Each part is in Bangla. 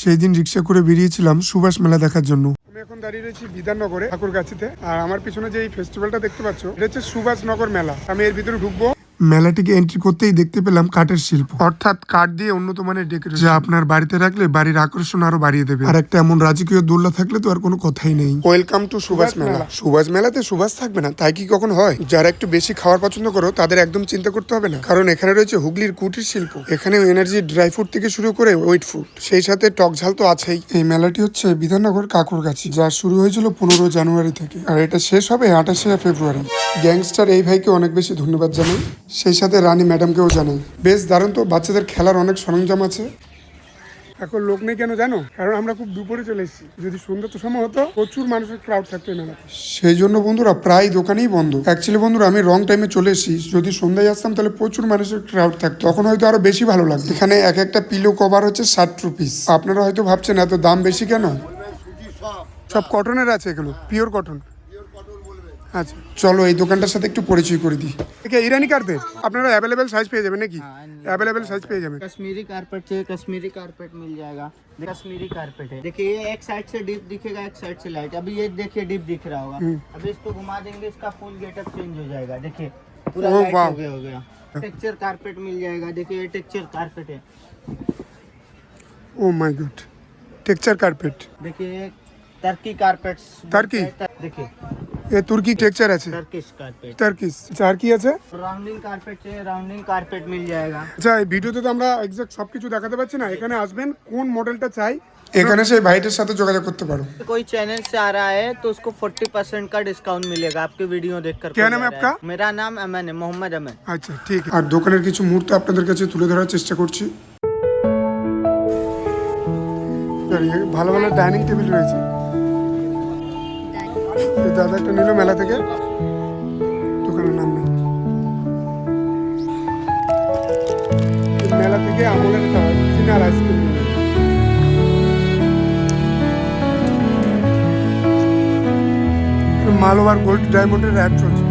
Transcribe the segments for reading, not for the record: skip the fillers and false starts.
সেই দিন রিক্সা করে বেরিয়েছিলাম সুভাষ মেলা দেখার জন্য। আমি এখন দাঁড়িয়ে রয়েছি বিধাননগরে ঠাকুরগাছিতে, আর আমার পিছনে যে এই ফেস্টিভ্যালটা দেখতে পাচ্ছ এটা হচ্ছে সুভাষনগর মেলা। আমি এর ভিতরে ঢুকবো। মেলাটিকে এন্ট্রি করতেই দেখতে পেলাম কাঠের শিল্প, অর্থাৎ কাঠ দিয়ে উন্নত মানের ডেকোরেশন, যা আপনার বাড়িতে রাখলে বাড়ির আকর্ষণ আরো বাড়িয়ে দেবে। আর একটা এমন রাজকীয় দোলনা থাকলে তো আর কোনো কথাই নেই। ওয়েলকাম টু সুভাষ মেলা। সুভাষ মেলাতে সুভাষ থাকবে না তাই কি কখন হয়? যারা একটু বেশি খাওয়ার পছন্দ করো তাদের একদম চিন্তা করতে হবে না, কারণ এখানে রয়েছে হুগলির কুটির শিল্প। এখানে এনার্জি ড্রাই ফ্রুট থেকে শুরু করে ওয়েট ফুড, সেই সাথে টক ঝাল তো আছেই। এই মেলাটি হচ্ছে বিধাননগর কাকুরগাছি, যা শুরু হয়েছিল 15 জানুয়ারি থেকে আর এটা শেষ হবে 28 ফেব্রুয়ারি। গ্যাংস্টার এই ভাইকে অনেক বেশি ধন্যবাদ জানাই, সেই সাথে রানী ম্যাডামকেও জানাই। বেশ দারুণ তো, বাচ্চাদের খেলার অনেক সরঞ্জাম আছে। এখন লোক নেই কেন জানো? কারণ আমরা খুব দুপুরে চলে এসেছি। যদি সন্ধ্যার সময় হতো প্রচুর মানুষের ক্রাউড থাকতো এই মেলাতে, সেই জন্য বন্ধুরা প্রায় দোকানেই বন্ধ। অ্যাকচুয়ালি বন্ধুরা আমি রং টাইমে চলে এসেছি, যদি সন্ধ্যায় আসতাম তাহলে প্রচুর মানুষের ক্রাউড থাকতো, তখন হয়তো আরো বেশি ভালো লাগতো। এখানে এক একটা পিলো কভার হচ্ছে 60 রুপিস। আপনারা হয়তো ভাবছেন এত দাম বেশি কেন? সব কটনের আছে, এগুলো পিওর কটন। আচ্ছা চলো এই দোকানটার সাথে একটু পরিচয় করে দিই। এটা ইরানি কার্পেট, আপনারা অ্যাভেলেবেল সাইজ পেয়ে যাবেন নাকি? अवेलेबल साइज पे जाए। कश्मीरी कारपेट चाहिए, कश्मीरी कारपेट मिल जाएगा। कश्मीरी कारपेट है, देखिए ये एक साइड से डीप दिखेगा, एक साइड से लाइट। अभी ये देखिए डीप दिख रहा होगा, अभी इसको घुमा देंगे, इसका फुल गेटअप चेंज हो जाएगा। देखिए पूरा लाइट हो गया। टेक्सचर कारपेट मिल जाएगा, देखिए ये टेक्सचर कारपेट है। Oh my God, texture carpet. देखिए टर्की कारपेट, टर्की देखिए ये तुर्की टेक्सचर আছে, टर्किश कारपेट। টার্কিশ আর কি আছে? राउंडिंग कारपेट चाहिए, राउंडिंग कारपेट मिल जाएगा। আচ্ছা এই ভিডিওতে তো আমরা এক্সাক্ট সবকিছু দেখাতে পাচ্ছি না, এখানে আসবেন কোন মডেলটা চাই এখানে সেই ভাইটার সাথে যোগাযোগ করতে পারো। कोई चैनल से आ रहा है तो उसको 40% का डिस्काउंट मिलेगा आपके वीडियो देखकर। क्या नाम है आपका? मेरा नाम अमन है, मोहम्मद अमन। আচ্ছা ঠিক। আর দোকানের কিছু মুহূর্ত আপনাদের কাছে তুলে ধরার চেষ্টা করছি। ভালো ভালো ডাইনিং টেবিল রয়েছে। এই দাদা একটা নিল মেলা থেকে, দোকানের নাম নেই। মেলা থেকে আমলের একটা চিনার আইসক্রিম নিল। মালোয়ার গোল্ড ডায়মন্ডের অ্যাড চলছে।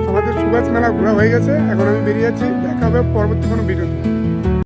আমাদের সুভাষ মেলা ঘোরা হয়ে গেছে, এখন আমি বেরিয়ে যাচ্ছি। দেখা হবে পরবর্তী কোনো ভিডিওতে।